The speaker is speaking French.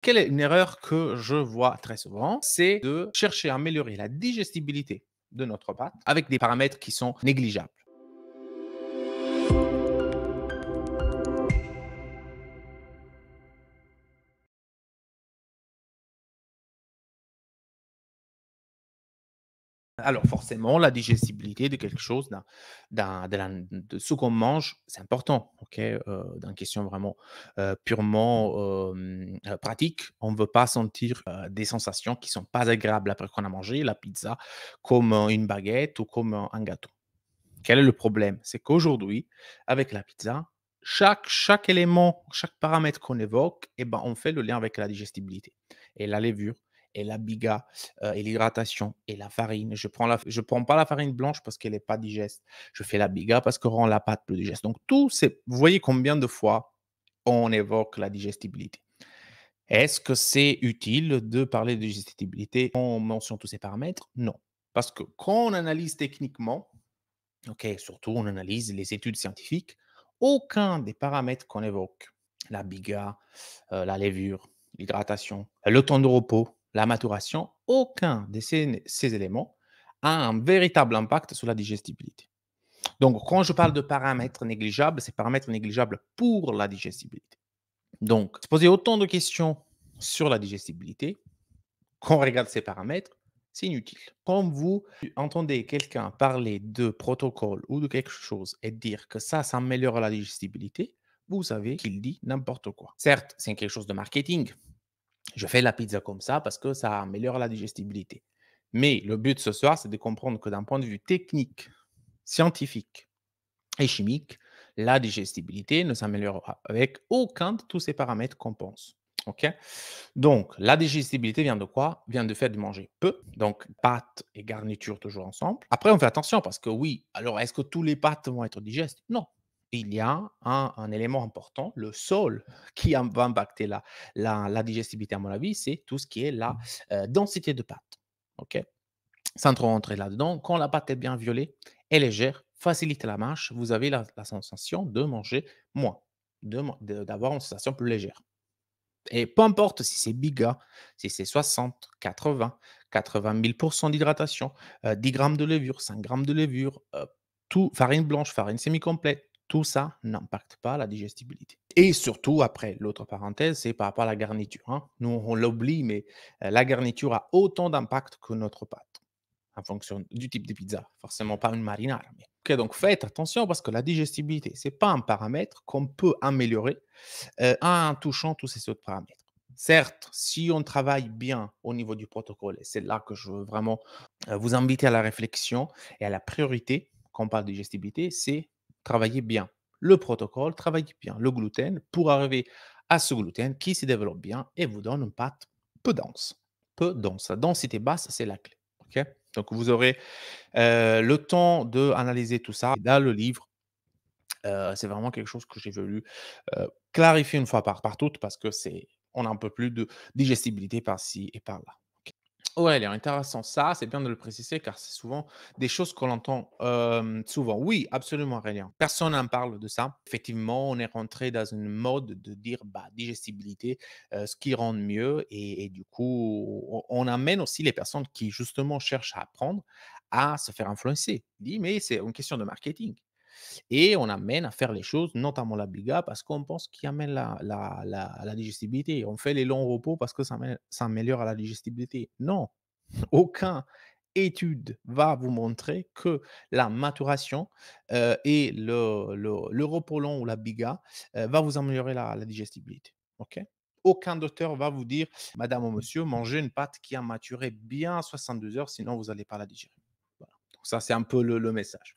Quelle est une erreur que je vois très souvent? C'est de chercher à améliorer la digestibilité de notre pâte avec des paramètres qui sont négligeables. Alors forcément, la digestibilité de quelque chose, de ce qu'on mange, c'est important, OK? Dans une question vraiment, purement, pratique, on ne veut pas sentir, des sensations qui sont pas agréables après qu'on a mangé la pizza, comme, une baguette ou comme, un gâteau. Quel est le problème? C'est qu'aujourd'hui, avec la pizza, chaque élément, chaque paramètre qu'on évoque, eh ben, on fait le lien avec la digestibilité et la levure et la biga, et l'hydratation et la farine. Je prends pas la farine blanche parce qu'elle est pas digeste. Je fais la biga parce qu'elle rend la pâte plus digeste. Donc tout c'est vous voyez combien de fois on évoque la digestibilité. Est-ce que c'est utile de parler de digestibilité en mentionnant tous ces paramètres? Non. Parce que quand on analyse techniquement, OK, surtout on analyse les études scientifiques. Aucun des paramètres qu'on évoque, la biga, la levure, l'hydratation, le temps de repos, la maturation, aucun de ces éléments a un véritable impact sur la digestibilité. Donc quand je parle de paramètres négligeables, c'est paramètres négligeables pour la digestibilité. Donc se poser autant de questions sur la digestibilité, quand on regarde ces paramètres, c'est inutile. Quand vous entendez quelqu'un parler de protocole ou de quelque chose et dire que ça améliore la digestibilité, vous savez qu'il dit n'importe quoi. Certes, c'est quelque chose de marketing. Je fais la pizza comme ça parce que ça améliore la digestibilité. Mais le but ce soir, c'est de comprendre que d'un point de vue technique, scientifique et chimique, la digestibilité ne s'améliorera avec aucun de tous ces paramètres qu'on pense. OK? Donc, la digestibilité vient de quoi? Vient du fait de manger peu, donc pâtes et garniture toujours ensemble. Après, on fait attention parce que oui, alors est-ce que tous les pâtes vont être digestes? Non. Il y a un élément important, le sol, qui va impacter la digestibilité, à mon avis, c'est tout ce qui est la densité de pâte. OK? Sans trop rentrer là-dedans, quand la pâte est bien violée et légère, facilite la mâche, vous avez la sensation de manger moins, d'avoir une sensation plus légère. Et peu importe si c'est biga, si c'est 60, 80, 80 000 d'hydratation, 10 grammes de levure, 5 grammes de levure, tout farine blanche, farine semi-complète, tout ça n'impacte pas la digestibilité. Et surtout après, l'autre parenthèse, c'est par rapport à la garniture, hein. Nous, on l'oublie, mais la garniture a autant d'impact que notre pâte, en fonction du type de pizza. Forcément pas une marinara, mais OK, donc faites attention parce que la digestibilité, c'est pas un paramètre qu'on peut améliorer en touchant tous ces autres paramètres. Certes, si on travaille bien au niveau du protocole, et c'est là que je veux vraiment vous inviter à la réflexion et à la priorité quand on parle de digestibilité, c'est travailler bien le protocole, travailler bien le gluten pour arriver à ce gluten qui se développe bien et vous donne une pâte peu dense. Peu dense. La densité basse, c'est la clé. OK? Donc vous aurez le temps d'analyser tout ça dans le livre. C'est vraiment quelque chose que j'ai voulu, clarifier une fois par toutes parce que c'est on a un peu plus de digestibilité par-ci et par-là. Ouais, il est intéressant ça, c'est bien de le préciser car c'est souvent des choses qu'on entend, souvent. Oui, absolument Aurélien. Personne n'en parle de ça. Effectivement, on est rentré dans une mode de dire, bah, digestibilité, ce qui rend mieux et du coup, on amène aussi les personnes qui justement cherchent à apprendre à se faire influencer. Dit: «Mais c'est une question de marketing». Et on amène à faire les choses, notamment la biga, parce qu'on pense qu'il amène la digestibilité. On fait les longs repos parce que ça améliore la digestibilité. Non, aucun étude va vous montrer que la maturation et le repos long ou la biga va vous améliorer la digestibilité. OK? Aucun docteur va vous dire, madame ou monsieur, mangez une pâte qui a maturé bien 62 heures, sinon vous n'allez pas la digérer. Voilà. Donc ça, c'est un peu le message.